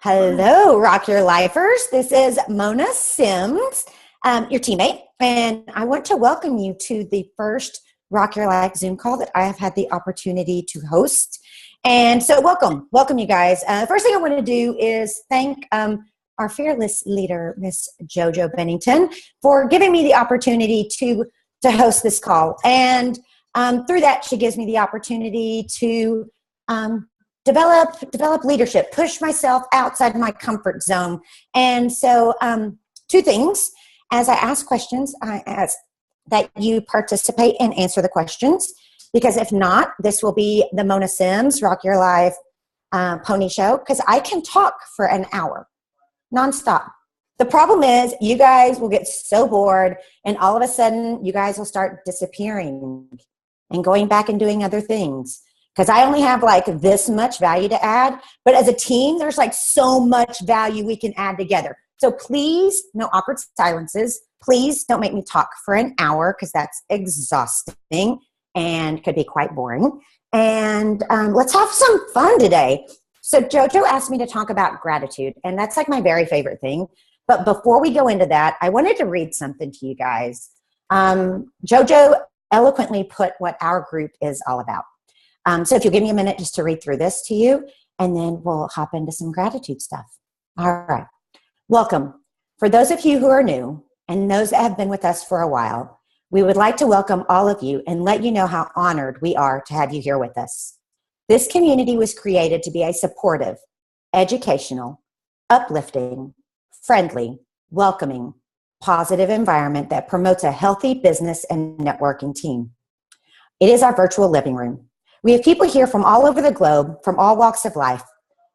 Hello, Rock Your Lifers. This is Mona Sims, your teammate, and I want to welcome you to the first Rock Your Life Zoom call that I have had the opportunity to host. And so welcome you guys. First thing I want to do is thank our fearless leader, Miss JoJo Bennington, for giving me the opportunity to host this call. And through that, she gives me the opportunity to develop leadership, push myself outside my comfort zone. And so two things. As I ask questions, I ask that you participate and answer the questions, because if not, this will be the Mona Sims Rock Your Life pony show, because I can talk for an hour nonstop. The problem is you guys will get so bored, and all of a sudden you guys will start disappearing and going back and doing other things. Because I only have like this much value to add, but as a team, there's like so much value we can add together. So please, no awkward silences. Please don't make me talk for an hour, because that's exhausting and could be quite boring. And let's have some fun today. So JoJo asked me to talk about gratitude, and that's like my very favorite thing. But before we go into that, I wanted to read something to you guys. JoJo eloquently put what our group is all about. So if you'll give me a minute just to read through this to you, and then we'll hop into some gratitude stuff. All right. Welcome. For those of you who are new and those that have been with us for a while, we would like to welcome all of you and let you know how honored we are to have you here with us. This community was created to be a supportive, educational, uplifting, friendly, welcoming, positive environment that promotes a healthy business and networking team. It is our virtual living room. We have people here from all over the globe, from all walks of life,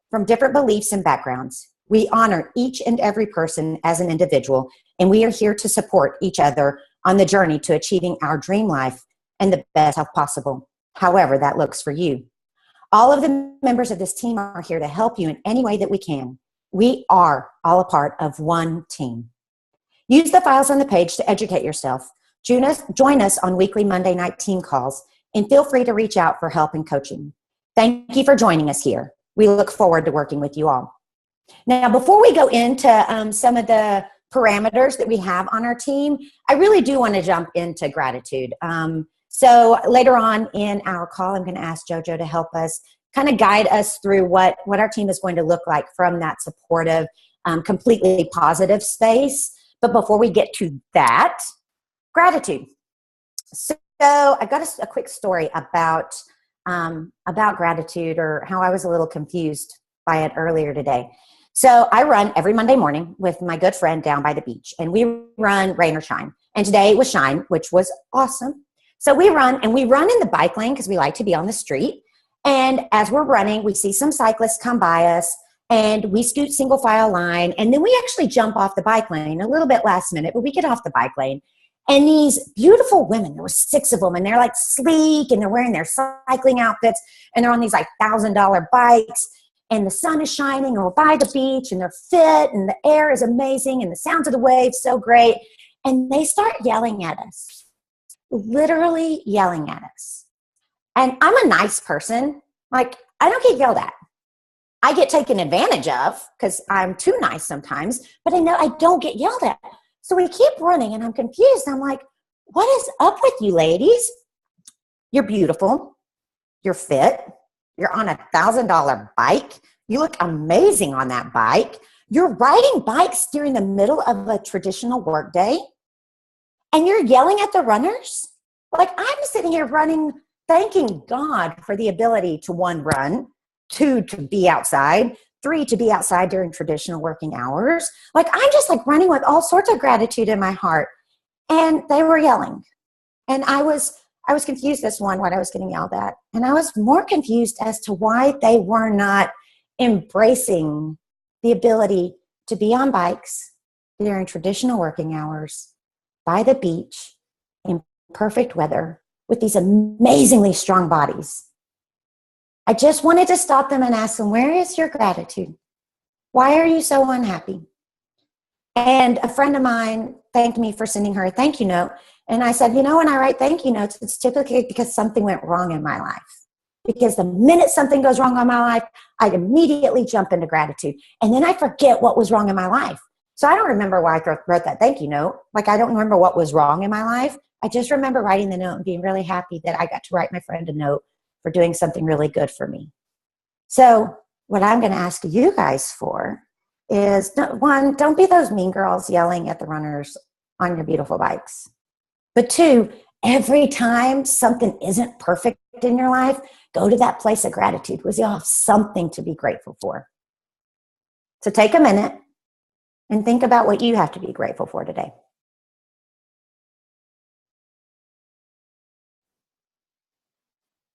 from different beliefs and backgrounds. We honor each and every person as an individual, and we are here to support each other on the journey to achieving our dream life and the best health possible, however that looks for you. All of the members of this team are here to help you in any way that we can. We are all a part of one team. Use the files on the page to educate yourself. Join us on weekly Monday night team calls, and feel free to reach out for help and coaching. Thank you for joining us here. We look forward to working with you all. Now, before we go into some of the parameters that we have on our team, I really do want to jump into gratitude. So later on in our call, I'm going to ask JoJo to help us kind of guide us through what our team is going to look like from that supportive, completely positive space. But before we get to that, gratitude. So I got a quick story about gratitude, or how I was a little confused by it earlier today. So I run every Monday morning with my good friend down by the beach, and we run rain or shine. And today it was shine, which was awesome. So we run in the bike lane because we like to be on the street. And as we're running, we see some cyclists come by us, and we scoot single file line. And then we actually jump off the bike lane a little bit last minute, but we get off the bike lane. And these beautiful women, there were 6 of them, and they're like sleek, and they're wearing their cycling outfits, and they're on these like $1,000 bikes, and the sun is shining, and we're by the beach, and they're fit, and the air is amazing, and the sounds of the waves so great. And they start yelling at us, literally yelling at us. And I'm a nice person. Like, I don't get yelled at. I get taken advantage of because I'm too nice sometimes, but I know I don't get yelled at. So we keep running, and I'm confused. I'm like, what is up with you ladies? You're beautiful. You're fit. You're on a $1,000 bike. You look amazing on that bike. You're riding bikes during the middle of a traditional work day, and you're yelling at the runners? Like, I'm sitting here running, thanking God for the ability to 1, run, 2, to be outside, 3, to be outside during traditional working hours. Like, I'm just like running with all sorts of gratitude in my heart. And they were yelling. And I was confused as to what I was getting yelled at. And I was more confused as to why they were not embracing the ability to be on bikes during traditional working hours by the beach in perfect weather with these amazingly strong bodies. I just wanted to stop them and ask them, where is your gratitude? Why are you so unhappy? And a friend of mine thanked me for sending her a thank you note. And I said, when I write thank you notes, it's typically because something went wrong in my life. because the minute something goes wrong in my life, I'd immediately jump into gratitude. And then I forget what was wrong in my life. So I don't remember why I wrote that thank you note. Like, I don't remember what was wrong in my life. I just remember writing the note and being really happy that I got to write my friend a note for doing something really good for me. So what I'm going to ask you guys for is, one, don't be those mean girls yelling at the runners on your beautiful bikes. But two, every time something isn't perfect in your life, go to that place of gratitude because you'll have something to be grateful for. So take a minute and think about what you have to be grateful for today.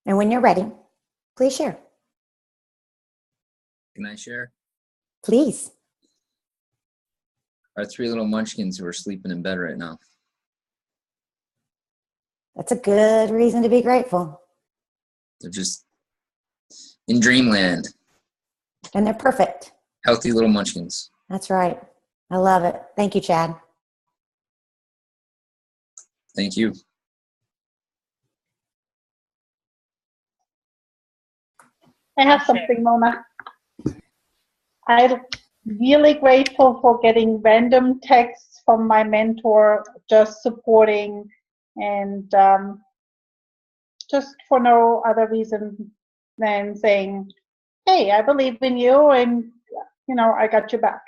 And when you're ready, please share. Can I share? Please. Our 3 little munchkins who are sleeping in bed right now. That's a good reason to be grateful. They're just in dreamland. And they're perfect. Healthy little munchkins. That's right. I love it. Thank you, Chad. Thank you. I have something, Mona. I'm really grateful for getting random texts from my mentor, just supporting and just for no other reason than saying, hey, I believe in you and, I got your back.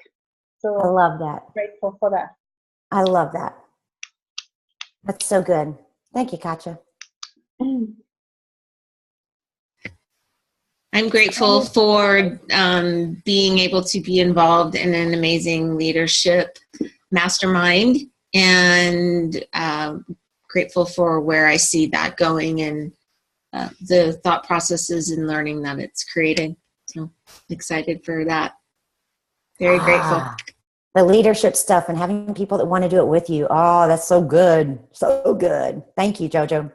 So I love that. Grateful for that. I love that. That's so good. Thank you, Katja. I'm grateful for being able to be involved in an amazing leadership mastermind, and grateful for where I see that going and the thought processes and learning that it's created. So excited for that. Very grateful. The leadership stuff and having people that want to do it with you. Oh, that's so good. So good. Thank you, Jojo.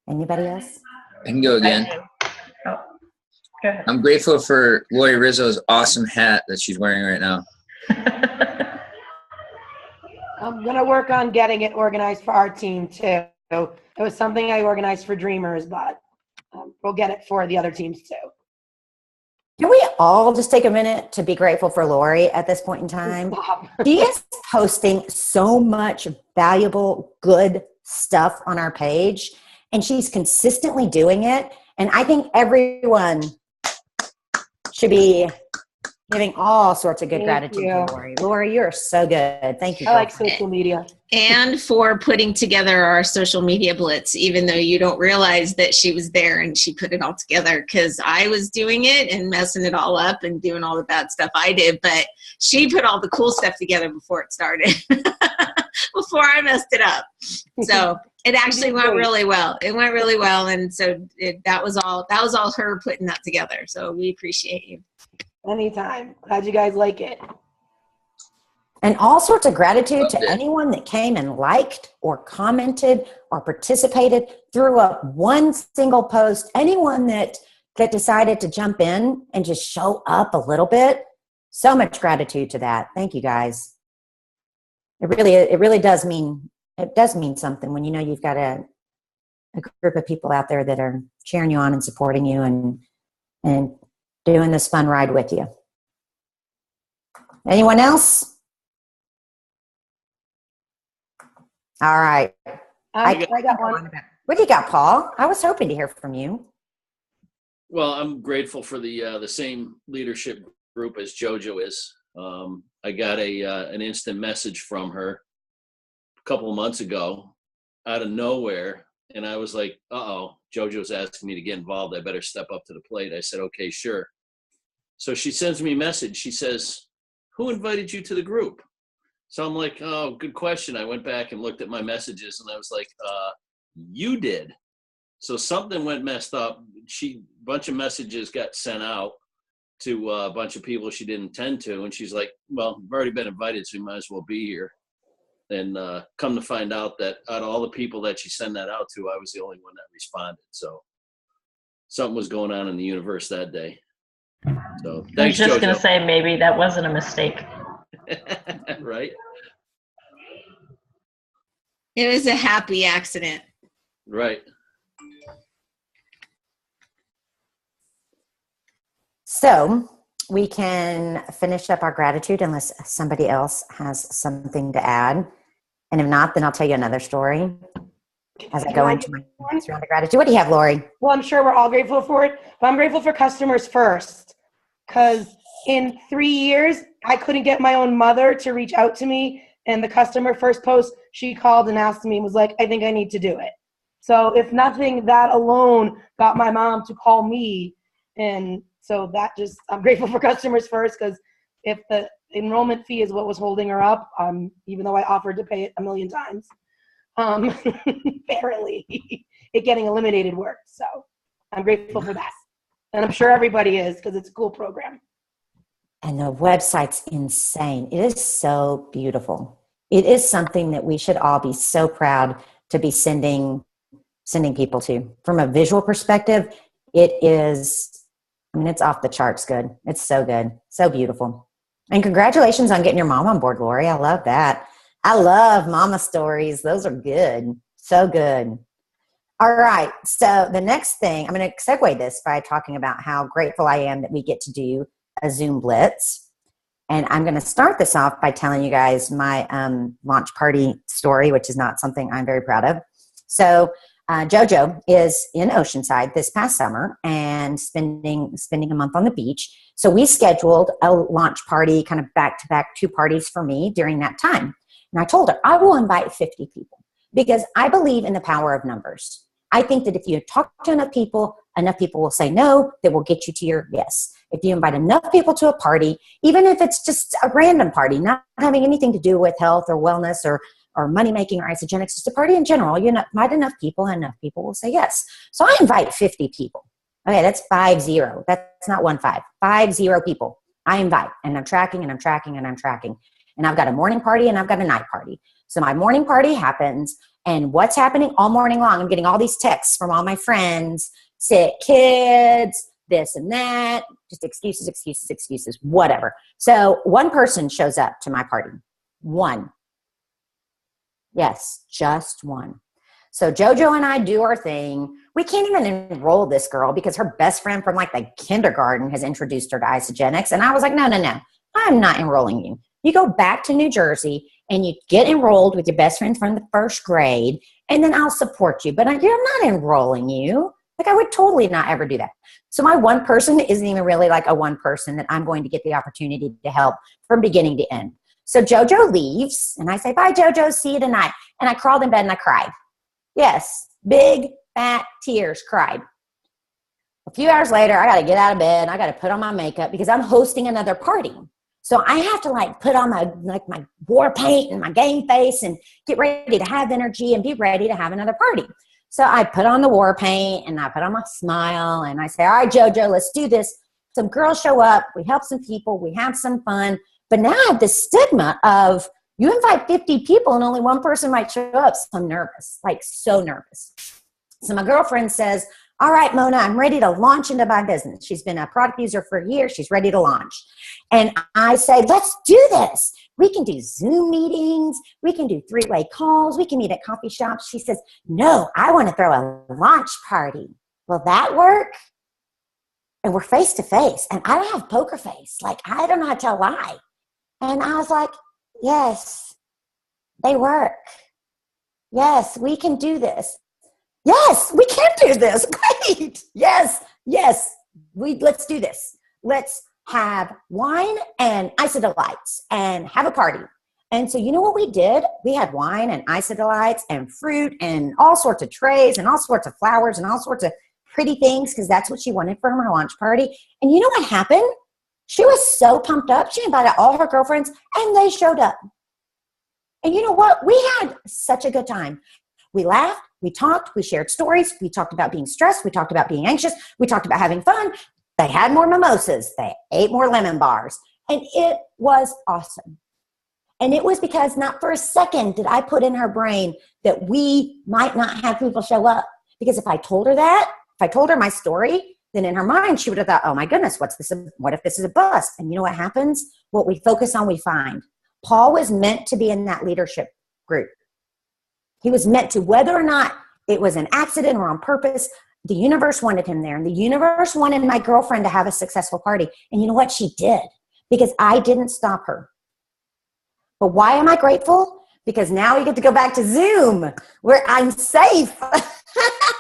Anybody else? I can go again. Oh, go ahead. I'm grateful for Lori Rizzo's awesome hat that she's wearing right now. I'm going to work on getting it organized for our team, too. It was something I organized for Dreamers, but we'll get it for the other teams, too. Can we all just take a minute to be grateful for Lori at this point in time? She is posting so much valuable, good stuff on our page, and she's consistently doing it. And I think everyone should be giving all sorts of good gratitude to Lori. Lori, you're so good. Thank you. I like social media. And for putting together our social media blitz, even though you don't realize that she was there and she put it all together, because I was doing it and messing it all up and doing all the bad stuff I did, but she put all the cool stuff together before it started, before I messed it up. So it actually went really well. It went really well, and so that was all her putting that together. So we appreciate you. Anytime. Glad you guys like it. And all sorts of gratitude to anyone that came and liked or commented or participated, threw up one single post, anyone that decided to jump in and just show up a little bit. So much gratitude to that. Thank you, guys. It really does mean something when you know you've got a group of people out there that are cheering you on and supporting you and doing this fun ride with you. Anyone else? All right. I got one. What do you got, Paul? I was hoping to hear from you. Well, I'm grateful for the same leadership group as JoJo is. I got an instant message from her a couple of months ago out of nowhere, and I was like, uh-oh, JoJo's asking me to get involved. I better step up to the plate. I said, okay, sure. So she sends me a message. She says, who invited you to the group? So I'm like, oh, good question. I went back and looked at my messages, and I was like, you did. So something went messed up. A bunch of messages got sent out to a bunch of people she didn't intend to. And she's like, well, I've already been invited, so you might as well be here. And come to find out that out of all the people that she sent that out to, I was the only one that responded. So something was going on in the universe that day. So thanks, I was just JoJo. going to say maybe that wasn't a mistake. Right? It was a happy accident. Right. So we can finish up our gratitude unless somebody else has something to add. And if not, then I'll tell you another story as I go into my next round of gratitude. What do you have, Lori? Well, I'm sure we're all grateful for it, but I'm grateful for customers first. Because in 3 years, I couldn't get my own mother to reach out to me. And the customer first post, she called and asked me, was like, I think I need to do it. So if nothing, that alone got my mom to call me. And so that just, I'm grateful for customers first, because if the enrollment fee is what was holding her up, even though I offered to pay it a million times, apparently it getting eliminated worked. So I'm grateful for that. And I'm sure everybody is, because it's a cool program. And the website's insane. It is so beautiful. It is something that we should all be so proud to be sending people to. From a visual perspective, it is, I mean, it's off the charts good. It's so good. So beautiful. And congratulations on getting your mom on board, Lori. I love that. I love mama stories. Those are good. So good. All right. So the next thing, I'm going to segue this by talking about how grateful I am that we get to do a Zoom Blitz. And I'm going to start this off by telling you guys my launch party story, which is not something I'm very proud of. So JoJo is in Oceanside this past summer and spending a month on the beach. So we scheduled a launch party, kind of back-to-back 2 parties for me during that time. And I told her, I will invite 50 people because I believe in the power of numbers. I think that if you talk to enough people will say no, that will get you to your yes. If you invite enough people to a party, even if it's just a random party, not having anything to do with health or wellness or money making or Isagenix, just a party in general, you invite enough people and enough people will say yes. So I invite 50 people. Okay, that's 50. That's not 15. 50 people I invite, and I'm tracking and I'm tracking and I'm tracking. And I've got a morning party and I've got a night party. So my morning party happens, and what's happening all morning long? I'm getting all these texts from all my friends, sick kids, this and that, just excuses, whatever. So one person shows up to my party. One. Yes, just one. So JoJo and I do our thing. We can't even enroll this girl because her best friend from like the kindergarten has introduced her to Isagenix. And I was like, no, I'm not enrolling you. You go back to New Jersey and you get enrolled with your best friend from the first grade, and then I'll support you. But I'm not enrolling you. Like, I would totally not ever do that. So my one person isn't even really like a one person that I'm going to get the opportunity to help from beginning to end. So JoJo leaves, and I say, bye, JoJo, see you tonight. And I crawled in bed and I cried. Yes, big, fat tears, cried. A few hours later, I got to get out of bed, and I got to put on my makeup because I'm hosting another party. So I have to like put on my war paint and my game face and get ready to have energy and be ready to have another party. So I put on the war paint and I put on my smile and I say, all right, JoJo, let's do this. Some girls show up, we help some people, we have some fun. But now I have this stigma of you invite 50 people and only one person might show up. So I'm nervous, like so nervous. So my girlfriend says, all right, Mona, I'm ready to launch into my business. She's been a product user for a year. She's ready to launch. And I say, let's do this. We can do Zoom meetings. We can do 3-way calls. We can meet at coffee shops. She says, no, I want to throw a launch party. Will that work? And we're face to face. And I don't have poker face. Like, I don't know how to tell a lie. And I was like, yes, they work. Yes, we can do this. Yes, we can do this. Great. Yes. Let's do this. Let's have wine and Isodelights and have a party. And so you know what we did? We had wine and Isodelights and fruit and all sorts of trays and all sorts of flowers and all sorts of pretty things because that's what she wanted for her launch party. And you know what happened? She was so pumped up. She invited all her girlfriends and they showed up. And you know what? We had such a good time. We laughed, we talked, we shared stories, we talked about being stressed, we talked about being anxious, we talked about having fun. They had more mimosas, they ate more lemon bars, and it was awesome. And it was because not for a second did I put in her brain that we might not have people show up. Because if I told her my story, then in her mind she would have thought, oh my goodness, what if this is a bust? And you know what happens? What we focus on, we find. Paul was meant to be in that leadership group. He was meant to, whether or not it was an accident or on purpose, the universe wanted him there. And the universe wanted my girlfriend to have a successful party. And you know what? She did, because I didn't stop her. But why am I grateful? Because now we get to go back to Zoom where I'm safe,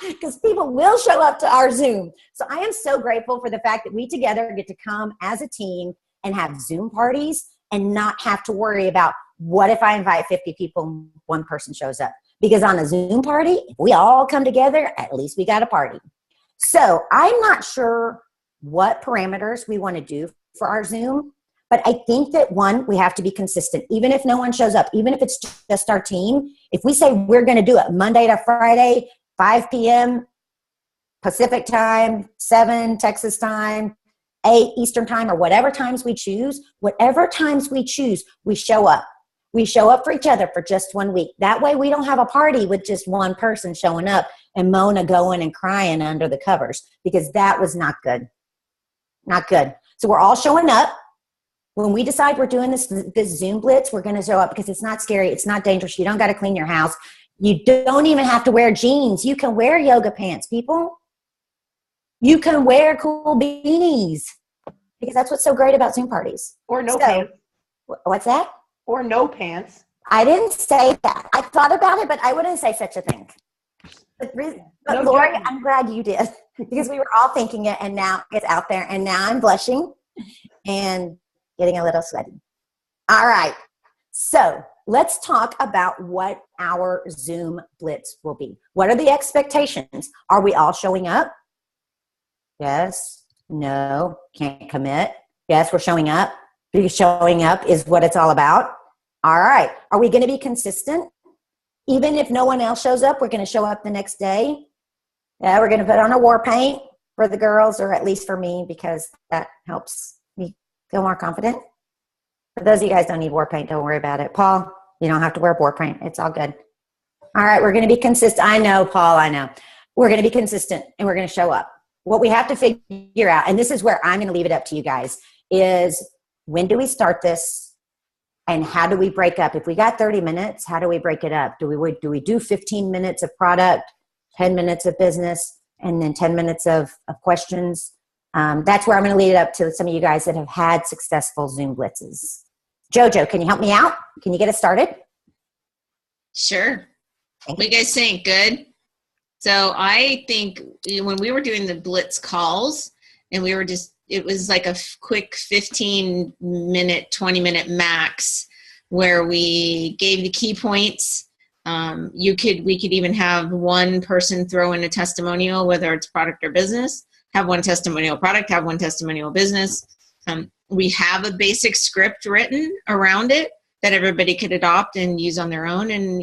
because people will show up to our Zoom. So I am so grateful for the fact that we together get to come as a team and have Zoom parties and not have to worry about, what if I invite 50 people and one person shows up? Because on a Zoom party, if we all come together, at least we got a party. So I'm not sure what parameters we want to do for our Zoom, but I think that, one, we have to be consistent. Even if no one shows up, even if it's just our team, if we say we're going to do it Monday to Friday, 5 p.m. Pacific time, 7 Texas time, 8 Eastern time, or whatever times we choose, we show up. We show up for each other for just 1 week. That way we don't have a party with just one person showing up and Mona going and crying under the covers, because that was not good. Not good. So we're all showing up. When we decide we're doing this Zoom Blitz, we're going to show up, because it's not scary. It's not dangerous. You don't got to clean your house. You don't even have to wear jeans. You can wear yoga pants, people. You can wear cool beanies, because that's what's so great about Zoom parties. Or no pants. What's that? Or no pants. I didn't say that. I thought about it, but I wouldn't say such a thing. But No Lori, judgment. I'm glad you did, because we were all thinking it, and now it's out there, and now I'm blushing and getting a little sweaty. All right. So let's talk about what our Zoom Blitz will be. What are the expectations? Are we all showing up? Yes. No. Can't commit. Yes, we're showing up. Because showing up is what it's all about. All right. Are we going to be consistent? Even if no one else shows up, we're going to show up the next day. Yeah, we're going to put on a war paint for the girls, or at least for me, because that helps me feel more confident. For those of you guys who don't need war paint, don't worry about it. Paul, you don't have to wear war paint. It's all good. All right, we're going to be consistent. I know, Paul, I know. We're going to be consistent, and we're going to show up. What we have to figure out, and this is where I'm going to leave it up to you guys, is when do we start this, and how do we break up? If we got 30 minutes, how do we break it up? Do we do 15 minutes of product, 10 minutes of business, and then 10 minutes of questions? That's where I'm going to lead it up to some of you guys that have had successful Zoom Blitzes. Jojo, can you help me out? Can you get us started? Sure. Thank What do you guys think? Good? So I think when we were doing the Blitz calls, and we were just, it was like a quick 15-minute, 20-minute max, where we gave the key points. We could even have one person throw in a testimonial, whether it's product or business, have one testimonial product, have one testimonial business. We have a basic script written around it that everybody could adopt and use on their own. And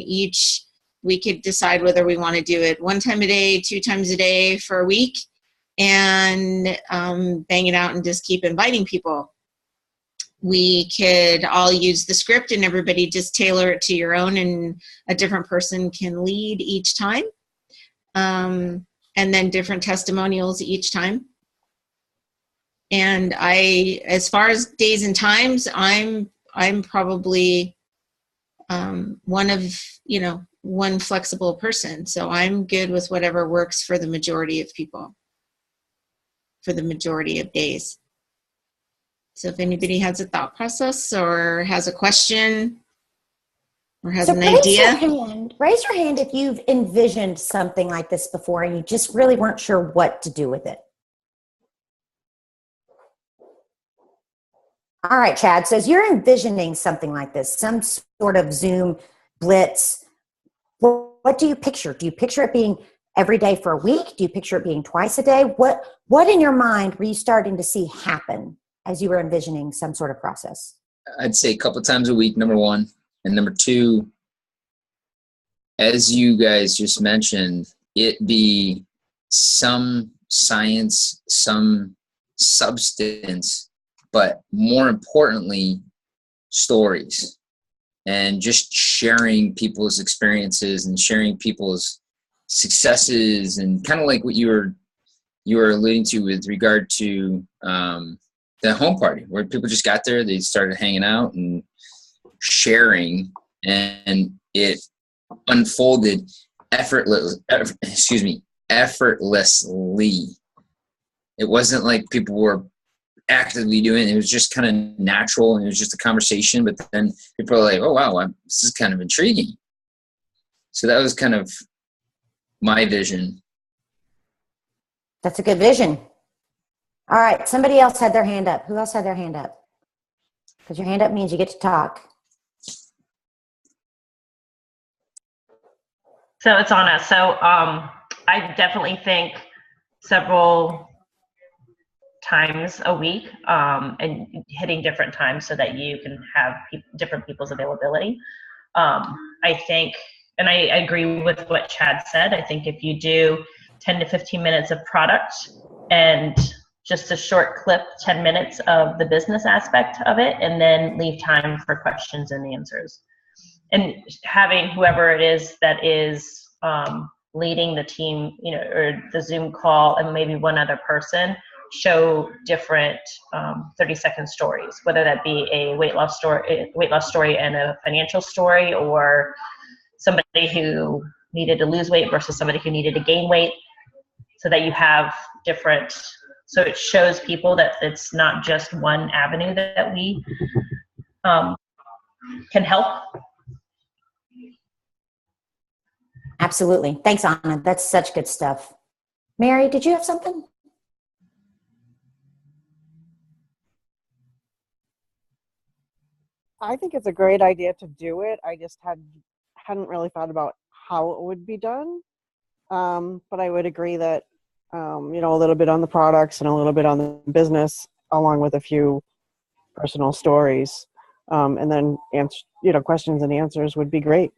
we could decide whether we want to do it 1 time a day, 2 times a day for a week, and bang it out and just keep inviting people. We could all use the script and everybody just tailor it to your own, and a different person can lead each time. And then different testimonials each time. And as far as days and times, I'm probably one flexible person. So I'm good with whatever works for the majority of people, for the majority of days. So if anybody has a thought process or has a question or has an idea. Raise your hand if you've envisioned something like this before and you just really weren't sure what to do with it. All right, Chad. So as you're envisioning something like this, some sort of Zoom Blitz, what do you picture? Do you picture it being every day for a week? Do you picture it being twice a day? What in your mind were you starting to see happen as you were envisioning some sort of process? I'd say a couple times a week, number one. And number two, as you guys just mentioned, it be some science, some substance, but more importantly, stories, and just sharing people's experiences and sharing people's successes, and kind of like what you were alluding to with regard to the home party, where people just got there, they started hanging out and sharing, and it unfolded effortlessly. It wasn't like people were actively doing it. It was just kind of natural, and it was just a conversation. But then people are like, oh, wow, this is kind of intriguing. So that was kind of my vision. That's a good vision. All right. Somebody else had their hand up. Who else had their hand up? Because your hand up means you get to talk. So it's on us. So I definitely think several times a week and hitting different times so that you can have different people's availability. I think, and I agree with what Chad said, I think if you do 10 to 15 minutes of product and just a short clip, 10 minutes of the business aspect of it, and then leave time for questions and answers. And having whoever it is that is leading the team, or the Zoom call, and maybe one other person, show different 30-second stories, whether that be a weight loss story and a financial story, or somebody who needed to lose weight versus somebody who needed to gain weight, so that you have different, so it shows people that it's not just one avenue that we can help. Absolutely. Thanks, Anna. That's such good stuff. Mary, did you have something? I think it's a great idea to do it. I just hadn't really thought about how it would be done. But I would agree that, a little bit on the products and a little bit on the business, along with a few personal stories. And then questions and answers would be great.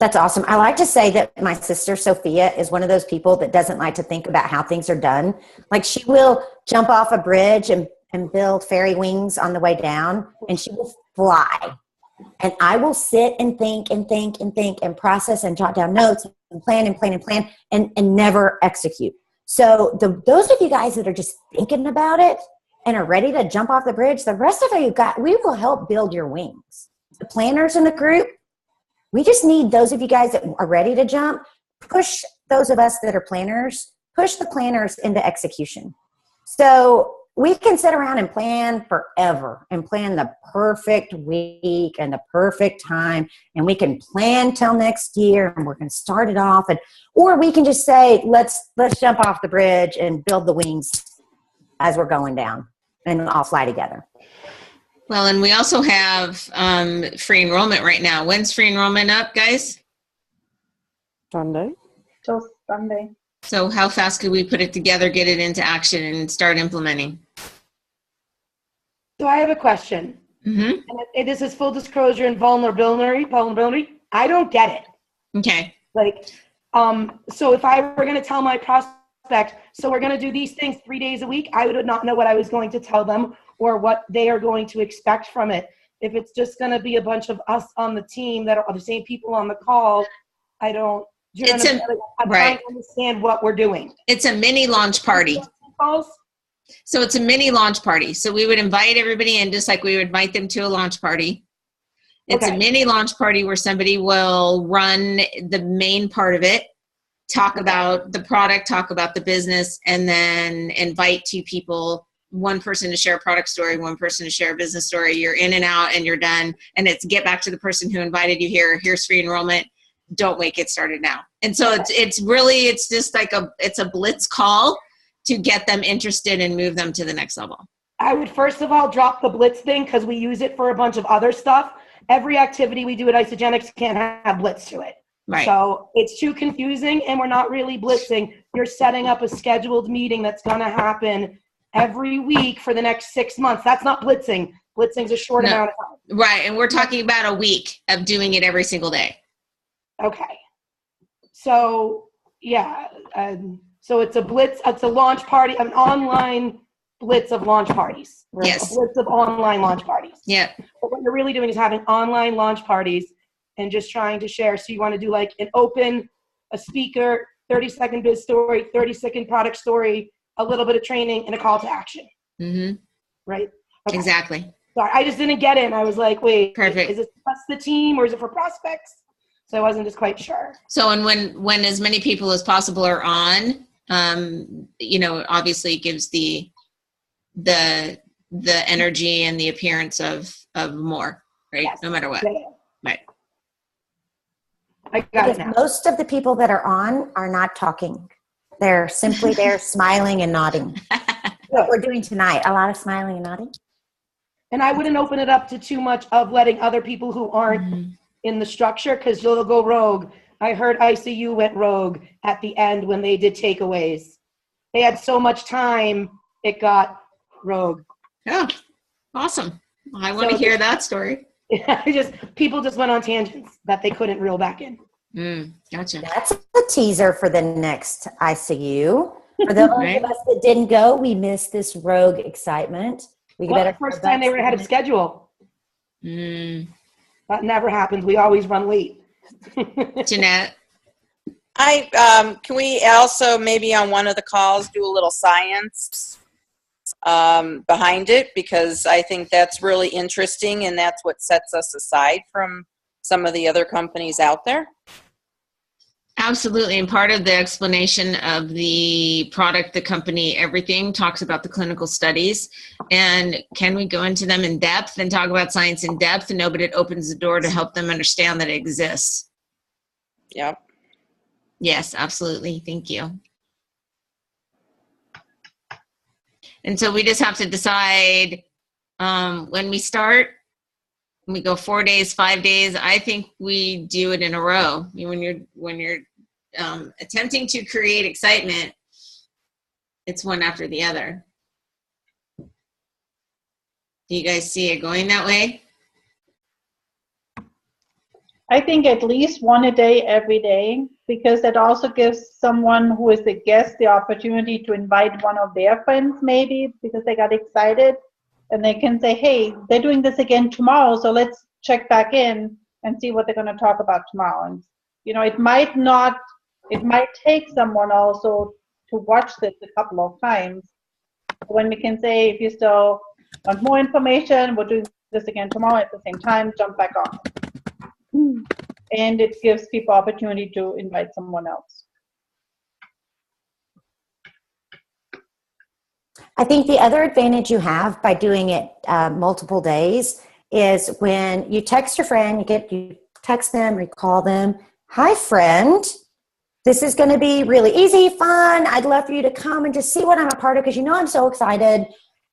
That's awesome. I like to say that my sister Sophia is one of those people that doesn't like to think about how things are done. Like, she will jump off a bridge and build fairy wings on the way down, and she will fly. And I will sit and think and process and jot down notes and plan and never execute. So those of you guys that are just thinking about it and are ready to jump off the bridge, the rest of you we will help build your wings. The planners in the group, we just need those of you guys that are ready to jump, push those of us that are planners, push the planners into execution. So we can sit around and plan forever and plan the perfect week and the perfect time. And we can plan till next year, and we're going to start it off. Or we can just say, let's jump off the bridge and build the wings as we're going down, and all fly together. Well, and we also have free enrollment right now. When's free enrollment up, guys? Sunday. Till Sunday. So how fast could we put it together, get it into action, and start implementing? So I have a question. Mm-hmm. And this is full disclosure and vulnerability. I don't get it. Okay. So if I were going to tell my prospect, so we're going to do these things 3 days a week, I would not know what I was going to tell them or what they are going to expect from it. If it's just going to be a bunch of us on the team that are the same people on the call, I don't. I'm trying to understand what we're doing. It's a mini launch party. So it's a mini launch party. So we would invite everybody in, just like we would invite them to a launch party. It's a mini launch party where somebody will run the main part of it, talk about the product, talk about the business, and then invite two people, one person to share a product story, one person to share a business story. You're in and out and you're done. And it's get back to the person who invited you here. Here's free enrollment. Don't wait, get started now. And so it's just like it's a blitz call to get them interested and move them to the next level. I would first of all drop the blitz thing, because we use it for a bunch of other stuff. Every activity we do at Isagenix can't have blitz to it. Right. So it's too confusing, and we're not really blitzing. You're setting up a scheduled meeting that's going to happen every week for the next 6 months. That's not blitzing. Blitzing's a short amount of time. Right. And we're talking about a week of doing it every single day. Okay. So, yeah. So it's a blitz. It's a launch party, an online blitz of launch parties. Yes. A blitz of online launch parties. Yeah. But what you're really doing is having online launch parties and just trying to share. So you want to do like an open, a speaker, 30-second biz story, 30-second product story, a little bit of training, and a call to action. Mm-hmm. Right? Okay. Exactly. Sorry, I just didn't get it. And I was like, wait, perfect. Is it just the team, or is it for prospects? So I wasn't just quite sure. So, and when as many people as possible are on, obviously it gives the energy and the appearance of more, right? Yes. No matter what. Yeah. Right. I got it Because now. most of the people that are on are not talking. They're simply there smiling and nodding. What we're doing tonight, a lot of smiling and nodding. And I wouldn't open it up to too much of letting other people who aren't in the structure, because you'll go rogue. I heard ICU went rogue at the end when they did takeaways. They had so much time, it got rogue. Oh, awesome. I want to hear that story. People just went on tangents that they couldn't reel back in. Gotcha. That's a teaser for the next ICU. For those Right. of us that didn't go, we missed this rogue excitement. We Well, the first time they were ahead of schedule. That never happens. We always run late. Jeanette. Can we also maybe on one of the calls do a little science behind it, because I think that's really interesting and that's what sets us aside from some of the other companies out there. Absolutely. And part of the explanation of the product, the company, everything talks about the clinical studies. And can we go into them in depth and talk about science in depth? No, but it opens the door to help them understand that it exists. Yep. Yes, absolutely. Thank you. And so we just have to decide when we start. We go 4 days, 5 days. I think we do it in a row. I mean, when you're attempting to create excitement, it's one after the other. Do you guys see it going that way? I think at least one a day every day, because that also gives someone who is a guest the opportunity to invite one of their friends, maybe because they got excited, and they can say, hey, they're doing this again tomorrow, so let's check back in and see what they're going to talk about tomorrow. And it might take someone also to watch this a couple of times. When we can say, if you still want more information, we're doing this again tomorrow at the same time, jump back on. And it gives people opportunity to invite someone else. I think the other advantage you have by doing it multiple days is when you text your friend, you text them, recall them. Hi, friend. This is going to be really easy, fun. I'd love for you to come and just see what I'm a part of, because I'm so excited.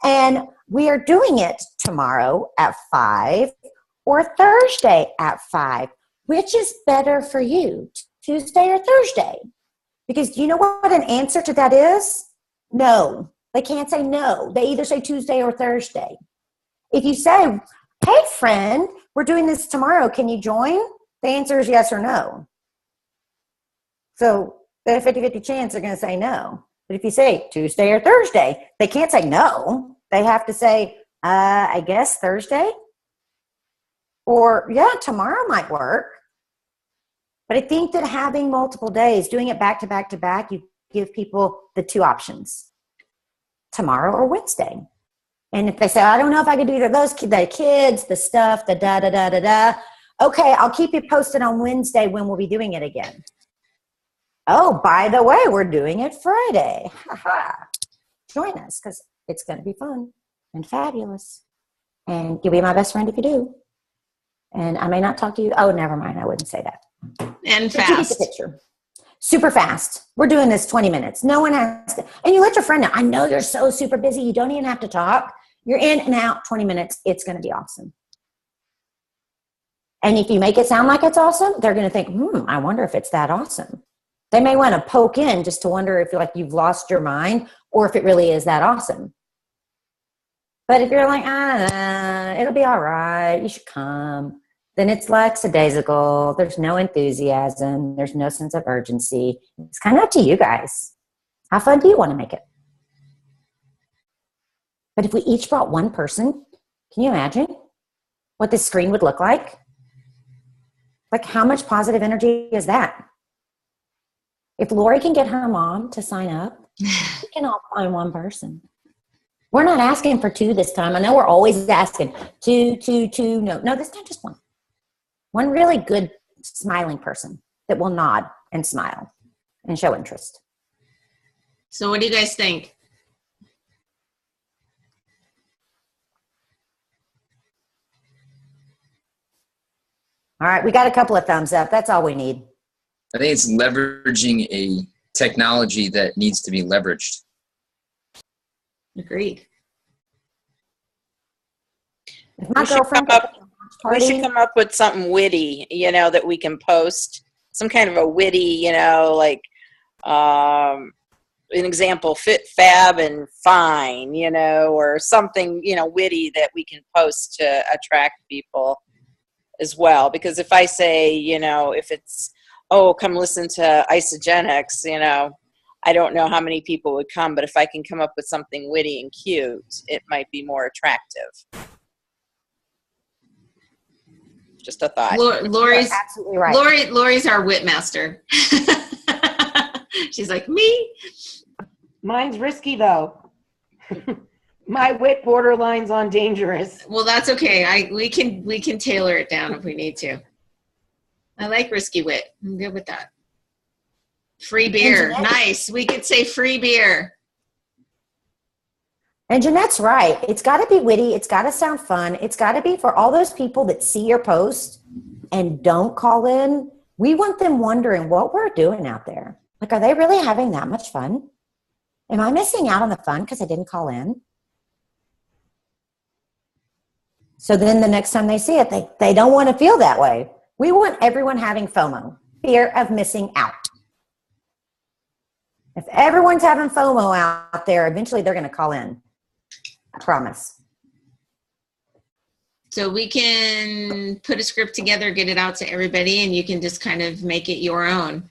And we are doing it tomorrow at 5 or Thursday at 5. Which is better for you, Tuesday or Thursday? Because do you know what an answer to that is? No. They can't say no. They either say Tuesday or Thursday. If you say, hey, friend, we're doing this tomorrow, can you join? The answer is yes or no. So they have a 50-50 chance they're going to say no. But if you say Tuesday or Thursday, they can't say no. They have to say, I guess Thursday. Or, yeah, tomorrow might work. But I think that having multiple days, doing it back to back to back, you give people the two options, tomorrow or Wednesday. And if they say, I don't know if I could do either of those, the kids, the stuff, the da-da-da-da-da, okay, I'll keep you posted on Wednesday when we'll be doing it again. Oh, by the way, we're doing it Friday. Ha-ha. Join us, because it's going to be fun and fabulous. And you'll be my best friend if you do. And I may not talk to you. Oh, never mind. I wouldn't say that. And But you get the fast. picture. Super fast. We're doing this 20 minutes. No one has to. And you let your friend know. I know you're so super busy. You don't even have to talk. You're in and out 20 minutes. It's going to be awesome. And if you make it sound like it's awesome, they're going to think, I wonder if it's that awesome. They may want to poke in just to wonder if you've lost your mind or if it really is that awesome. But if you're like, it'll be all right, you should come, then it's lackadaisical. There's no enthusiasm. There's no sense of urgency. It's kind of up to you guys. How fun do you want to make it? But if we each brought one person, can you imagine what this screen would look like? Like, how much positive energy is that? If Lori can get her mom to sign up, we can all find one person. We're not asking for 2 this time. I know we're always asking 2. No, this time just 1. One really good, smiling person that will nod and smile and show interest. So what do you guys think? All right, we got a couple of thumbs up. That's all we need. I think it's leveraging a technology that needs to be leveraged. Agreed. If my We should girlfriend come up- party, We should come up with something witty, that we can post. Some kind of a witty, like, an example, fit, fab, and fine, or something, witty that we can post to attract people as well. Because if I say, if it's, oh, come listen to Isogenics, I don't know how many people would come, but if I can come up with something witty and cute, it might be more attractive. Just a thought. Lori's absolutely right. Lori's our wit master. She's like, me? Mine's risky though. My wit borderline's on dangerous. Well, that's okay. We can tailor it down if we need to. I like risky wit. I'm good with that. Free beer. Nice. We could say free beer. And Jeanette's right. It's got to be witty. It's got to sound fun. It's got to be for all those people that see your post and don't call in. We want them wondering what we're doing out there. Like, are they really having that much fun? Am I missing out on the fun because I didn't call in? So then the next time they see it, they don't want to feel that way. We want everyone having FOMO, fear of missing out. If everyone's having FOMO out there, eventually they're going to call in. I promise. So we can put a script together, get it out to everybody, and you can just kind of make it your own.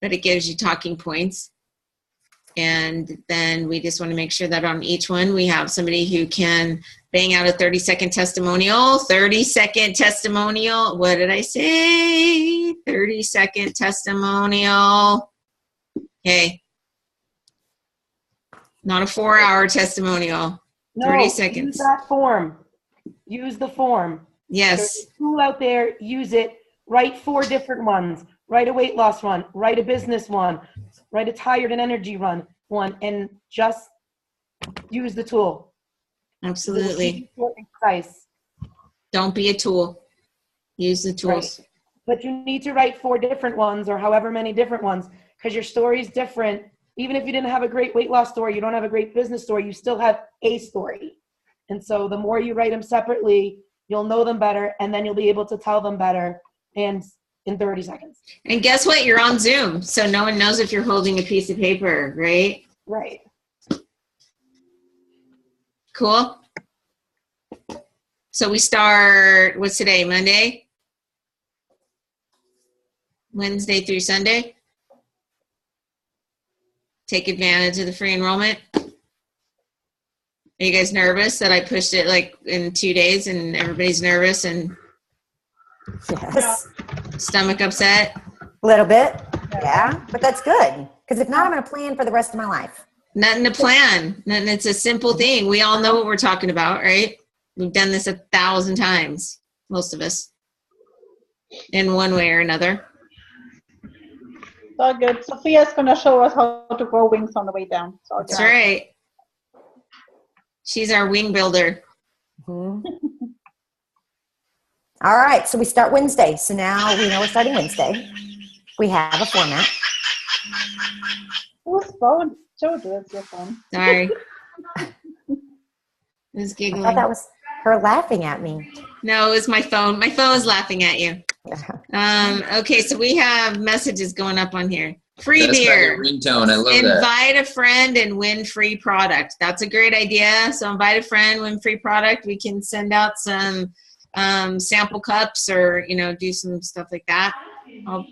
But it gives you talking points. And then we just want to make sure that on each one we have somebody who can bang out a 30-second testimonial. 30-second testimonial. What did I say? 30-second testimonial. Okay. Not a 4-hour testimonial. No, 30 seconds. Use that form. Use the form. Yes. There's a tool out there. Use it. Write 4 different ones. Write a weight loss one. Write a business one. Write a tired and energy one, and just use the tool. Absolutely. Precise. Don't be a tool. Use the tools. Right. But you need to write 4 different ones, or however many different ones, because your story is different. Even if you didn't have a great weight loss story, you don't have a great business story, you still have a story. And so the more you write them separately, you'll know them better, and then you'll be able to tell them better and in 30 seconds. And guess what? You're on Zoom, so no one knows if you're holding a piece of paper, right? Right. Cool. So we start, what's today, Monday? Wednesday through Sunday? Take advantage of the free enrollment. Are you guys nervous that I pushed it like in 2 days and everybody's nervous and Yes. stomach upset? A little bit. Yeah. But that's good. Because if not, I'm going to plan for the rest of my life. Nothing to plan. Nothing. It's a simple thing. We all know what we're talking about, right? We've done this 1,000 times, most of us, in one way or another. So good. Sophia's going to show us how to grow wings on the way down. So That's right. She's our wing builder. Mm-hmm. All right. So we start Wednesday. So now we know we're starting Wednesday. We have a format. Whose phone? Jojo, it's your phone. Sorry. Who's I giggling? thought that was her laughing at me. No, it was my phone. My phone is laughing at you. Okay, so we have messages going up on here. Free That's beer. my ringtone. I love that. Invite a friend and win free product. That's a great idea. So invite a friend, win free product. We can send out some sample cups or, do some stuff like that. Or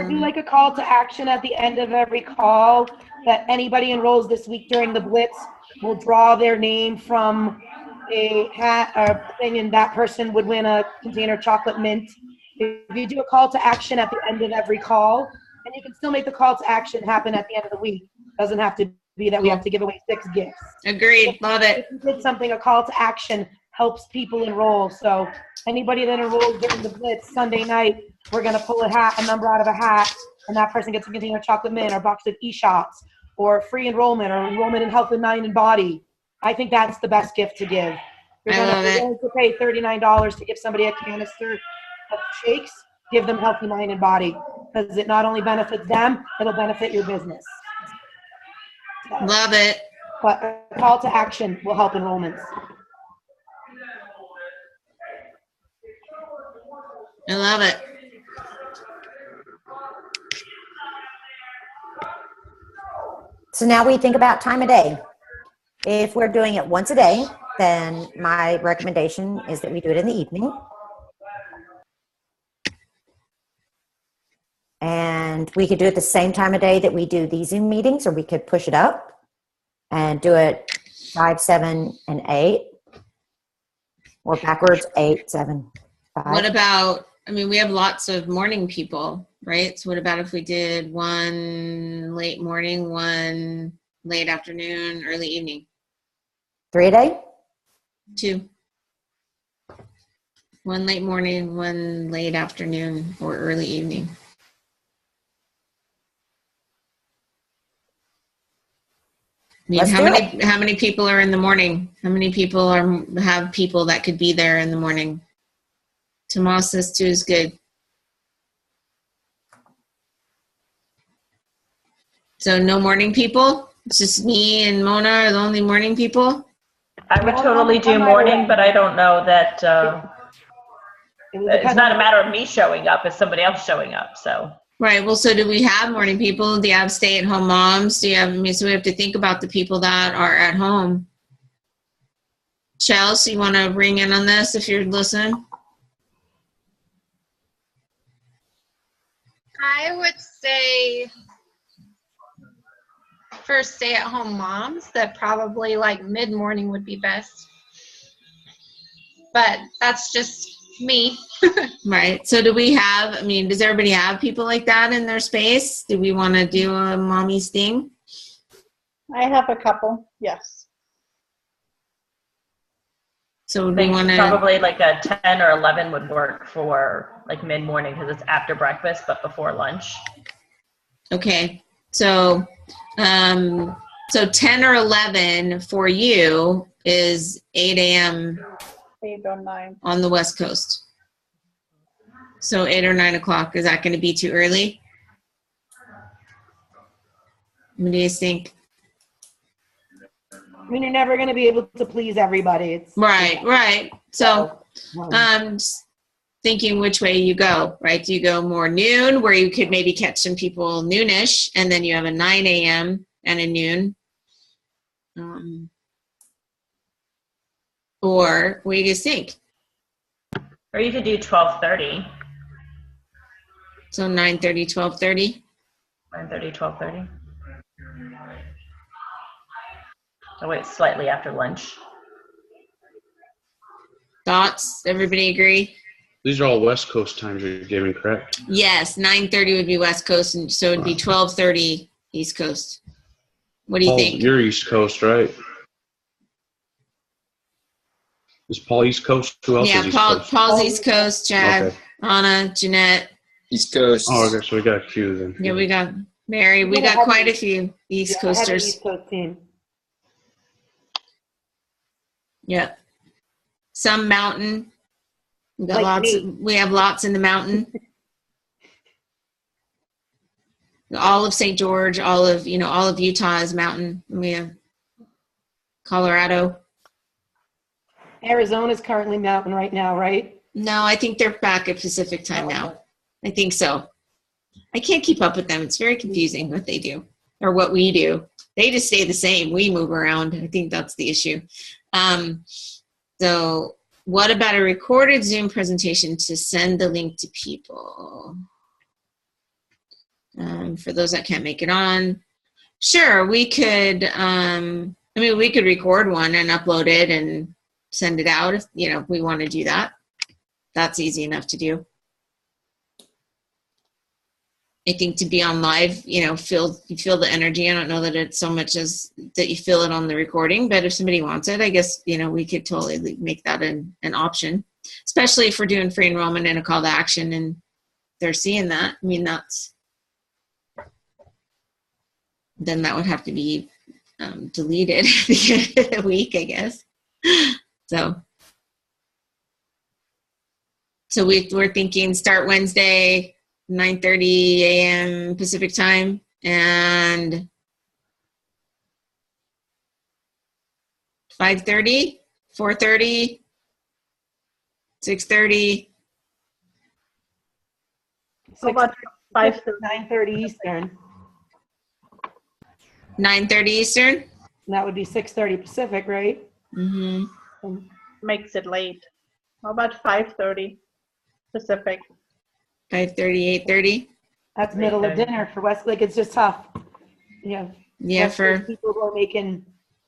do like a call to action at the end of every call that anybody enrolls this week during the Blitz will draw their name from a hat or thing, and that person would win a container of chocolate mint. If you do a call to action at the end of every call, and you can still make the call to action happen at the end of the week. Doesn't have to be that we have to give away 6 gifts. Agreed. Love it. If you did something, a call to action helps people enroll. So anybody that enrolls during the Blitz Sunday night we're going to pull a number out of a hat, and that person gets a container of chocolate mint or a box of e-shots or free enrollment or enrollment in health and mind and body. I think that's the best gift to give. You're going to pay $39 to give somebody a canister of shakes. Give them healthy mind and body, because it not only benefits them, it'll benefit your business. So, Love it. but a call to action will help enrollments. I love it. So now we think about time of day. If we're doing it once a day, then my recommendation is that we do it in the evening. And we could do it the same time of day that we do these Zoom meetings, or we could push it up and do it 5, 7, and 8, or backwards 8, 7, 5. What about, I mean, we have lots of morning people, right? So what about if we did one late morning, one late afternoon, early evening? 3 a day? 2. One late morning, one late afternoon, or early evening. I mean, Let's how many people are in the morning? How many people have people that could be there in the morning? Tomas says 2 is good. So no morning people? It's just me and Mona are the only morning people? I would totally do morning, but I don't know that it's not a matter of me showing up, it's somebody else showing up. So Right. Well, so do we have morning people? Do you have stay-at-home moms? Do you have, I mean, so we have to think about the people that are at home. Chelsea, you want to ring in on this if you're listening? I would say for stay-at-home moms that probably like mid-morning would be best. But that's just me. Right. So do we have, I mean, does everybody have people like that in their space? Do we want to do a mommy's thing? I have a couple, yes. So do I we want think to? probably like a 10 or 11 would work for like mid-morning because it's after breakfast but before lunch. Okay. So, so 10 or 11 for you is 8 a.m. 8 or 9. on the West Coast. So 8 or 9 o'clock, is that going to be too early? What do you think? I mean, you're never going to be able to please everybody. It's, Right. So just thinking which way you go, right? Do you go more noon, where you could maybe catch some people noonish, and then you have a 9 a.m. and a noon? Or what do you guys think? Or you could do 12:30. So 9:30, 12:30? 9:30, 12:30. Oh, wait, slightly after lunch. Thoughts? Everybody agree? These are all West Coast times you're giving, correct? Yes, 9:30 would be West Coast, and so it'd be 12:30 East Coast. What do you Paul, think? you're East Coast, right? Is Paul East Coast? Who else is East Coast? Paul's East Coast, Chad, Okay. Anna, Jeanette. East Coast. Oh, okay, so we got a few then. Yeah, we got Mary. We got quite a few East I have an Coasters. East Coast team. Yeah. Some mountain. We got Like lots. me. We have lots in the mountain. All of St. George, all of Utah is mountain. We have Colorado. Arizona's currently mountain right now, right? No, I think they're back at Pacific time now. I think so. I can't keep up with them. It's very confusing what they do or what we do. They just stay the same. We move around. I think that's the issue. So what about a recorded Zoom presentation to send the link to people? For those that can't make it on. Sure, we could, we could record one and upload it and send it out if we want to do that. That's easy enough to do. I think to be on live, you feel the energy. I don't know that it's so much as that you feel it on the recording, but if somebody wants it, I guess, we could totally make that an option, especially if we're doing free enrollment and a call to action and they're seeing that. I mean, then that would have to be deleted at the end of the week, I guess. So we're thinking start Wednesday, 9:30 a.m. Pacific time, and 5:30, 4:30, 6:30. How about 5 to 9:30 Eastern. 9:30 Eastern? And that would be 6:30 Pacific, right? Mm-hmm. makes it late. How about 5:30 Pacific? 5:30, 8:30? That's middle of dinner for Westlake. It's just tough. Yeah. Yeah, for people who are making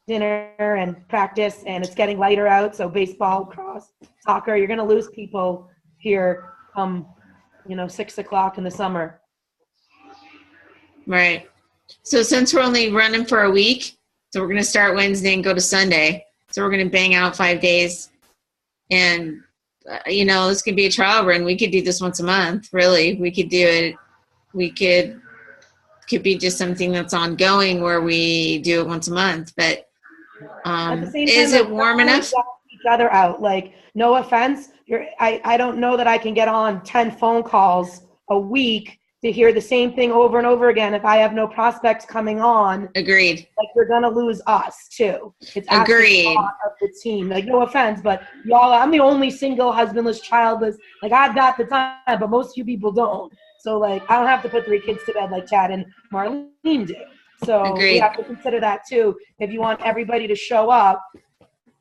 dinner and practice, and it's getting lighter out. So baseball, cross, soccer, you're going to lose people here 6 o'clock in the summer. right. So since we're only running for a week, so we're going to start Wednesday and go to Sunday. So we're going to bang out 5 days. And, this could be a trial run. We could do this once a month, really. We could do it. We could be just something that's ongoing where we do it once a month. But At the same time, is it warm enough? Each other out. Like, no offense, I don't know that I can get on 10 phone calls a week to hear the same thing over and over again if I have no prospects coming on. Agreed. Like, you're gonna lose us too. It's agreed. Of the team. Like, no offense, but y'all, I'm the only single, husbandless, childless. Like, I've got the time, but most of you people don't. So, like, I don't have to put 3 kids to bed like Chad and Marlene do. So Agreed. we have to consider that too. If you want everybody to show up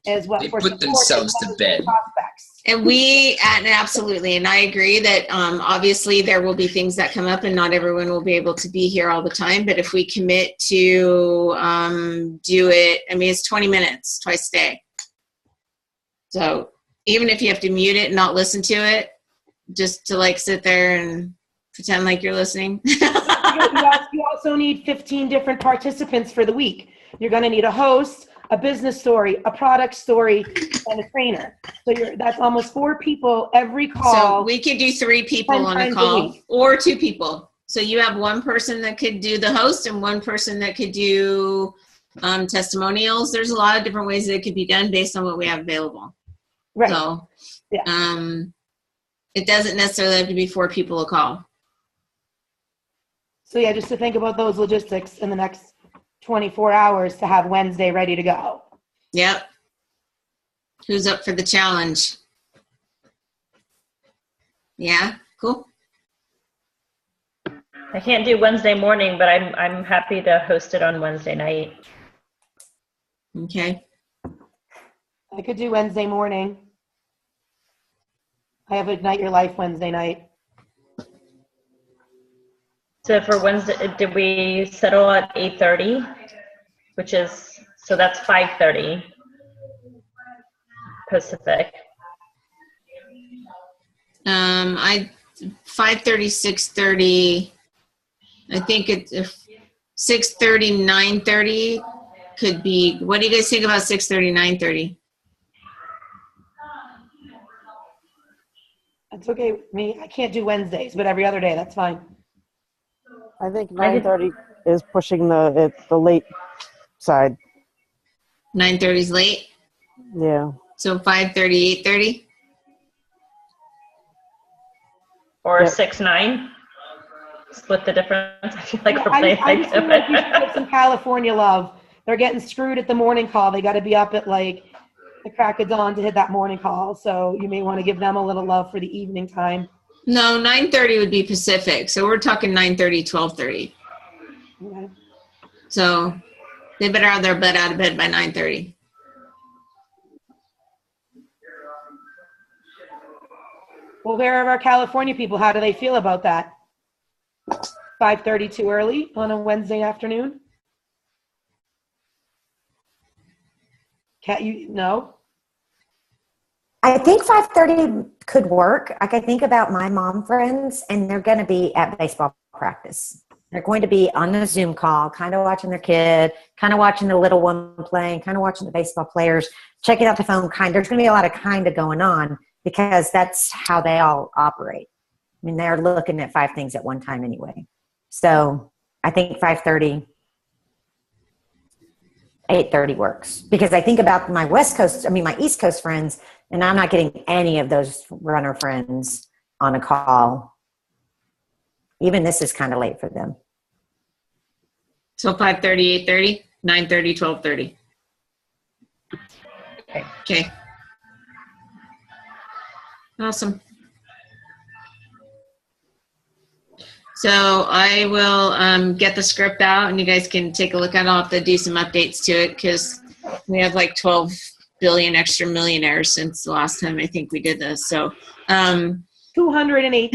as well, They for put themselves to bed. prospects. And absolutely, and I agree that obviously there will be things that come up and not everyone will be able to be here all the time, but if we commit to do it, I mean, it's 20 minutes twice a day. So even if you have to mute it and not listen to it, just to like sit there and pretend like you're listening. You also need 15 different participants for the week. You're going to need a host, a business story, a product story, and a trainer. So that's almost 4 people every call. So we could do 3 people on a call or 2 people. So you have one person that could do the host and one person that could do testimonials. There's a lot of different ways that it could be done based on what we have available. Right. So yeah. It doesn't necessarily have to be 4 people a call. So yeah, just to think about those logistics in the next 24 hours to have Wednesday ready to go. Yep. Who's up for the challenge? Yeah, cool. I can't do Wednesday morning, but I'm happy to host it on Wednesday night. Okay. I could do Wednesday morning. I have Ignite Your Life Wednesday night. So for Wednesday, did we settle at 8:30? So that's 5:30 Pacific. 5:30, 6:30. I think it's 6:30, 9:30 could be. What do you guys think about 6:30, 9:30? That's okay with me. I can't do Wednesdays, but every other day, that's fine. I think 9:30 is pushing the late side. 9:30 is late. Yeah. So 5:30, 8:30. Or Yep. 6-9. Split the difference. I feel like we're I playing just feel like you should get some California love. They're getting screwed at the morning call. They got to be up at like the crack of dawn to hit that morning call. So you may want to give them a little love for the evening time. No, 9:30 would be Pacific. So we're talking 9:30, 12:30. Okay. So they better have their butt out of bed by 9:30. Well, where are our California people? How do they feel about that? 5:30 too early on a Wednesday afternoon? Can't you? No? I think 5:30 could work. Like, I think about my mom friends, and they're going to be at baseball practice. They're going to be on a Zoom call, kind of watching their kid, kind of watching the little one playing, kind of watching the baseball players, checking out the phone. There's going to be a lot of kind of going on because that's how they all operate. mean, they're looking at 5 things at one time anyway. So I think 5:30, 8:30 works, because I think about my my East Coast friends, and I'm not getting any of those runner friends on a call. Even this is kind of late for them. So 5:30, 8:30, 9:30, 12:30. Okay. Awesome. So I will get the script out, and you guys can take a look at it. I'll have to do some updates to it because we have like 12 billion extra millionaires since the last time I think we did this. So 218.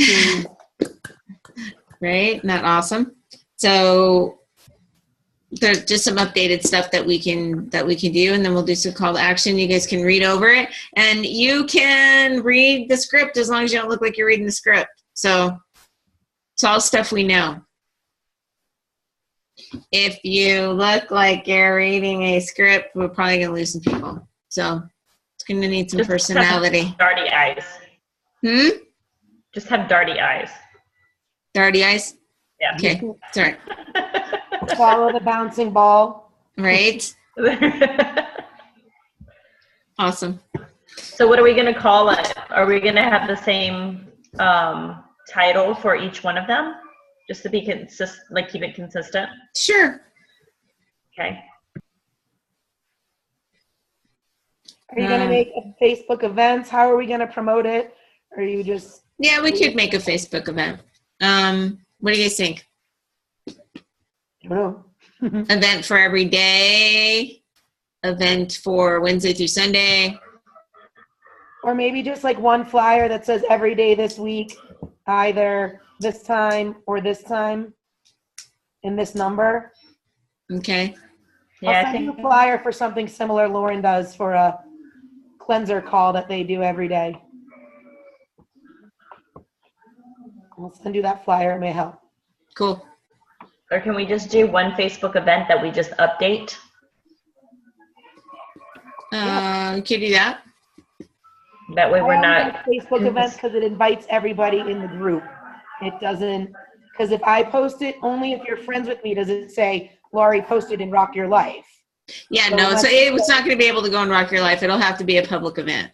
Right? Isn't that awesome? So there's just some updated stuff that we can do, and then we'll do some call to action. You guys can read over it, and you can read the script as long as you don't look like you're reading the script. So it's all stuff we know. If you look like you're reading a script, we're probably going to lose some people. So it's going to need some personality. Darty eyes. Just have darty eyes. Darty eyes? Yeah. Okay. Sorry. Follow the bouncing ball. Right? Awesome. So what are we going to call it? Are we going to have the same title for each one of them, just to be consistent, like keep it consistent? Sure. Okay. Are you going to make Facebook events? How are we going to promote it? Or are you just... Yeah, we could make a Facebook event. What do you guys think? I don't know. Event for every day, event for Wednesday through Sunday. Or maybe just like one flyer that says every day this week, either this time or this time, in this number. Okay. Yeah, I'll send you a flyer for something similar Lauren does for a cleanser call that they do every day. I'll send you that flyer. It may help. Cool. Or can we just do one Facebook event that we just update? We could do that. That way we're not... Facebook events because it invites everybody in the group. It doesn't, because if I post it, only if you're friends with me does it say, Laurie posted in Rock Your Life. Yeah, so no, it's not going to be able to go in Rock Your Life. It'll have to be a public event.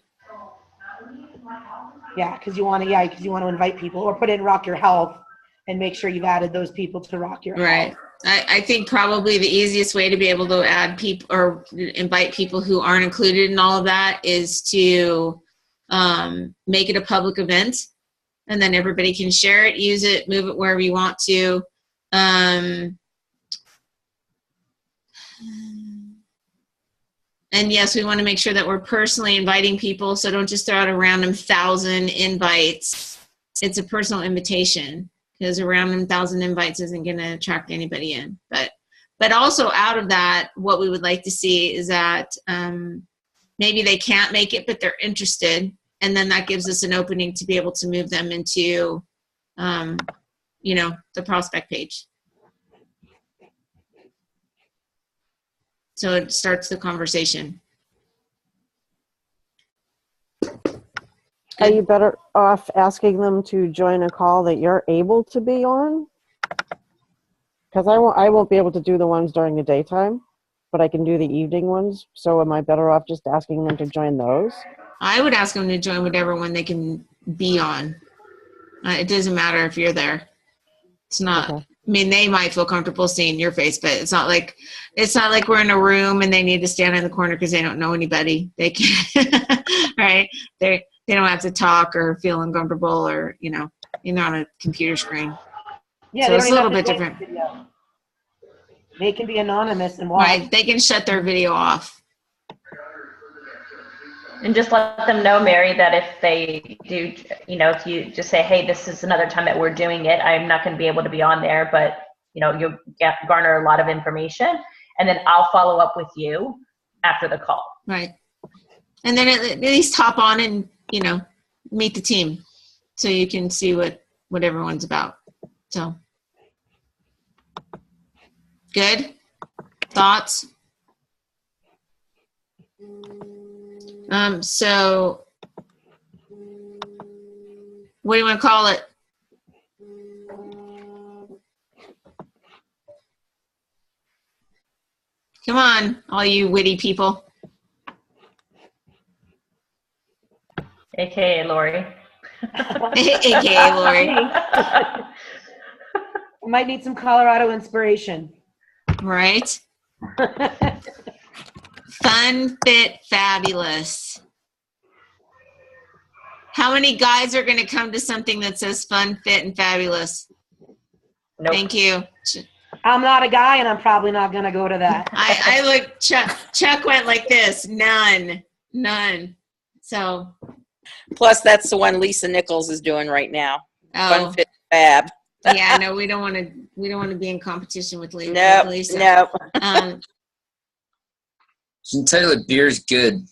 Yeah, because you want to invite people, or put in Rock Your Health and make sure you've added those people to Rock Your Health. Right. I think probably the easiest way to be able to add people or invite people who aren't included in all of that is to make it a public event, and then everybody can share it, use it, move it wherever you want to. And yes, we want to make sure that we're personally inviting people, so don't just throw out a random 1,000 invites. It's a personal invitation, because a random 1,000 invites isn't going to attract anybody in. But also out of that, what we would like to see is that maybe they can't make it, but they're interested, and then that gives us an opening to be able to move them into, the prospect page. So it starts the conversation. Are you better off asking them to join a call that you're able to be on? Because I won't be able to do the ones during the daytime, but I can do the evening ones. So am I better off just asking them to join those? I would ask them to join whatever one they can be on. It doesn't matter if you're there. It's not. Okay. I mean, they might feel comfortable seeing your face, but it's not like we're in a room and they need to stand in the corner because they don't know anybody. They can, right? They don't have to talk or feel uncomfortable, or you're on a computer screen. Yeah, so it's a little bit different. Video. They can be anonymous and watch. Right, they can shut their video off. And just let them know, Mary, that if they do, if you just say, hey, this is another time that we're doing it, I'm not going to be able to be on there, but, you'll garner a lot of information, and then I'll follow up with you after the call. Right. And then at least hop on and, meet the team so you can see what everyone's about. So, good? Thoughts? So what do you want to call it? Come on, all you witty people. AKA Lori. AKA Lori. I might need some Colorado inspiration. Right? Fun, fit, fabulous. How many guys are going to come to something that says fun, fit, and fabulous? Nope. Thank you. I'm not a guy, and I'm probably not going to go to that. I look, Chuck went like this. None. So. Plus, that's the one Lisa Nichols is doing right now. Oh. Fun, fit, fab. Yeah, no, we don't want to be in competition with Lisa. Nope. You can title it Beer's Good.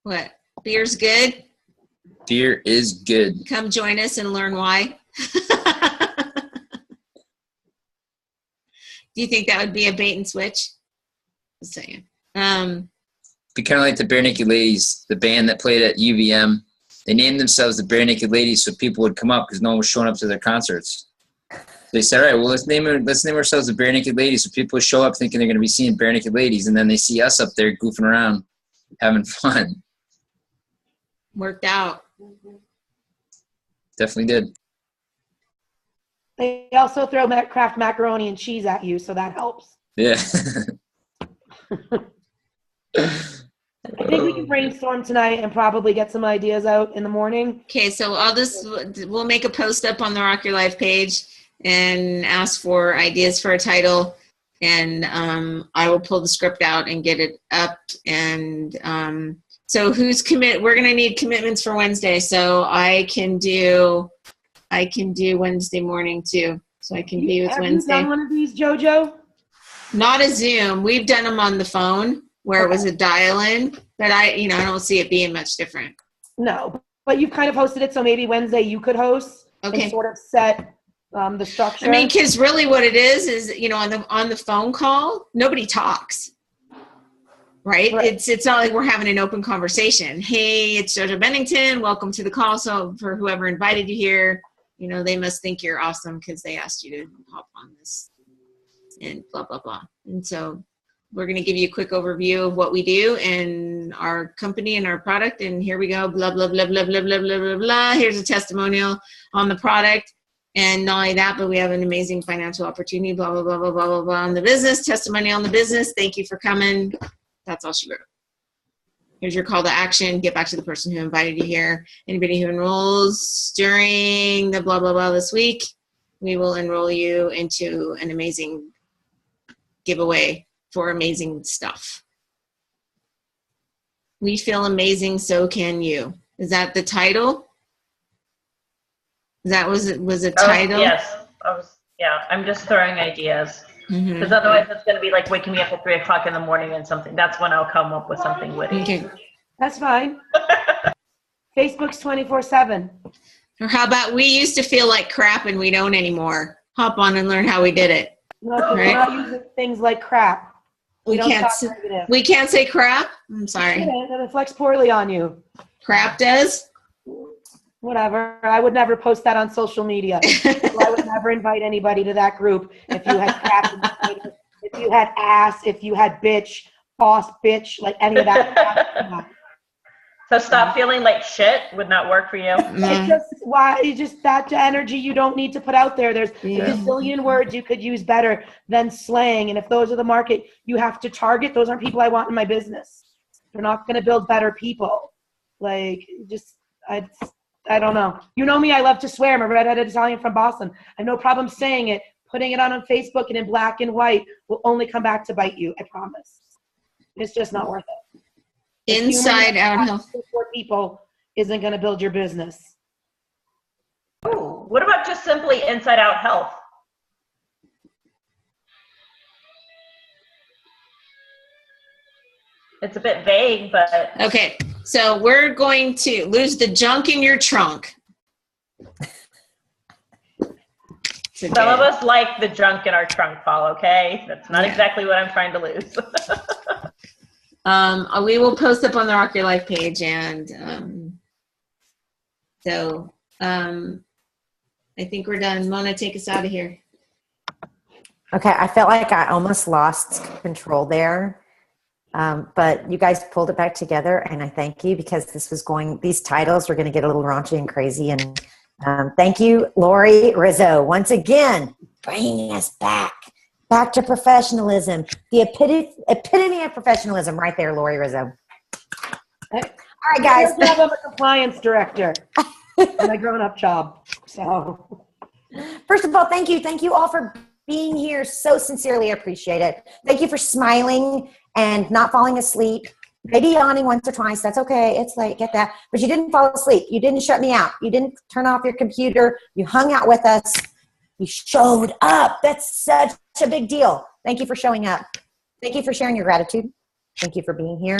What? Beer's good? Beer is good. Come join us and learn why. Do you think that would be a bait and switch? Just saying. Be kind of like the Bare Naked Ladies, the band that played at UVM. They named themselves the Bare Naked Ladies so people would come up because no one was showing up to their concerts. They said, all right, well, let's name ourselves the Bare Naked Ladies so people show up thinking they're going to be seeing Bare Naked Ladies, and then they see us up there goofing around, having fun. Worked out. Definitely did. They also throw Kraft macaroni and cheese at you, so that helps. Yeah. I think we can brainstorm tonight and probably get some ideas out in the morning. Okay, so we'll make a post up on the Rock Your Life page and ask for ideas for a title, and I will pull the script out and get it up. And so we're going to need commitments for Wednesday, so I can do Wednesday morning too, so I can be with Wednesday. Have you done one of these, JoJo? Not a Zoom. We've done them on the phone where it was a dial-in, but I don't see it being much different. No, but you've kind of hosted it, so maybe Wednesday you could host and sort of set the structure. I mean, because really what it is on the phone call, nobody talks, right? It's not like we're having an open conversation. Hey, it's JoJo Bennington. Welcome to the call. So for whoever invited you here, they must think you're awesome because they asked you to hop on this and blah, blah, blah. And so we're going to give you a quick overview of what we do and our company and our product. And here we go. Blah, blah, blah, blah, blah, blah, blah, blah, blah. Here's a testimonial on the product. And not only that, but we have an amazing financial opportunity, blah, blah, blah, blah, blah, blah, blah, on the business, testimony on the business. Thank you for coming. That's all she wrote. Here's your call to action. Get back to the person who invited you here. Anybody who enrolls during the blah, blah, blah this week, we will enroll you into an amazing giveaway for amazing stuff. We feel amazing, so can you. Is that the title? That was a title? Yes. I'm just throwing ideas. Because otherwise it's going to be like waking me up at 3 o'clock in the morning and something. That's when I'll come up with something witty. Okay. That's fine. Facebook's 24/7. Or how about we used to feel like crap and we don't anymore. Hop on and learn how we did it. No, we're not using things like crap. We can't say crap? I'm sorry. That reflects poorly on you. Crap does? Whatever. I would never post that on social media. So I would never invite anybody to that group if you had crap, if you had ass, if you had bitch, boss, bitch, like any of that. So stop feeling like shit would not work for you. It's just that energy you don't need to put out there. There's a gazillion words you could use better than slang. And if those are the market you have to target, those aren't people I want in my business. They're not going to build better people. I don't know. You know me, I love to swear. I'm a redheaded Italian from Boston. I have no problem saying it. Putting it on Facebook and in black and white will only come back to bite you. I promise. It's just not worth it. Inside out health for people isn't going to build your business. Ooh, what about just simply inside out health? It's a bit vague, but okay. So we're going to lose the junk in your trunk. Some of us like the junk in our trunk, Paul. Okay, that's not exactly what I'm trying to lose. We will post up on the Rock Your Life page, and I think we're done. Mona, take us out of here. Okay, I felt like I almost lost control there. But you guys pulled it back together, and I thank you because these titles were going to get a little raunchy and crazy. And thank you, Lori Rizzo, once again, bringing us back to professionalism. The epitome of professionalism right there, Lori Rizzo. All right, guys. I'm a compliance director in my grown-up job. So, first of all, thank you. Thank you all for being here. So sincerely appreciate it. Thank you for smiling and not falling asleep. Maybe yawning once or twice. That's okay. It's late. Get that. But you didn't fall asleep. You didn't shut me out. You didn't turn off your computer. You hung out with us. You showed up. That's such a big deal. Thank you for showing up. Thank you for sharing your gratitude. Thank you for being here.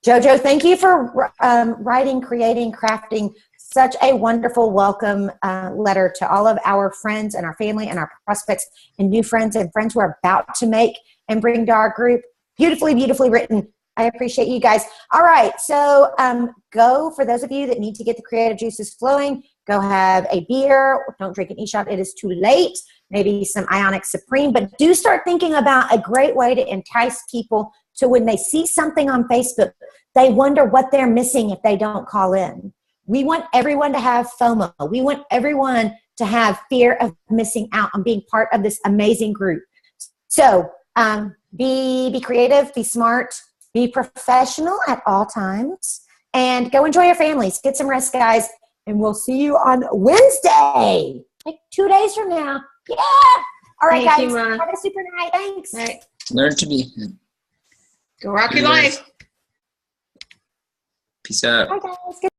Jojo, thank you for writing, creating, crafting such a wonderful welcome letter to all of our friends and our family and our prospects and new friends and friends we're about to make and bring to our group. Beautifully, beautifully written. I appreciate you guys. All right, so go, for those of you that need to get the creative juices flowing, go have a beer. Don't drink an e-shot. It is too late. Maybe some Ionic Supreme. But do start thinking about a great way to entice people to when they see something on Facebook, they wonder what they're missing if they don't call in. We want everyone to have FOMO. We want everyone to have fear of missing out on being part of this amazing group. So be creative, be smart, be professional at all times, and go enjoy your families. Get some rest, guys, and we'll see you on Wednesday, like 2 days from now. Yeah. All right, Thank guys. you, Have a super night. Thanks. All right. Learn to be. Go rock your life. Peace out. Bye, guys. Good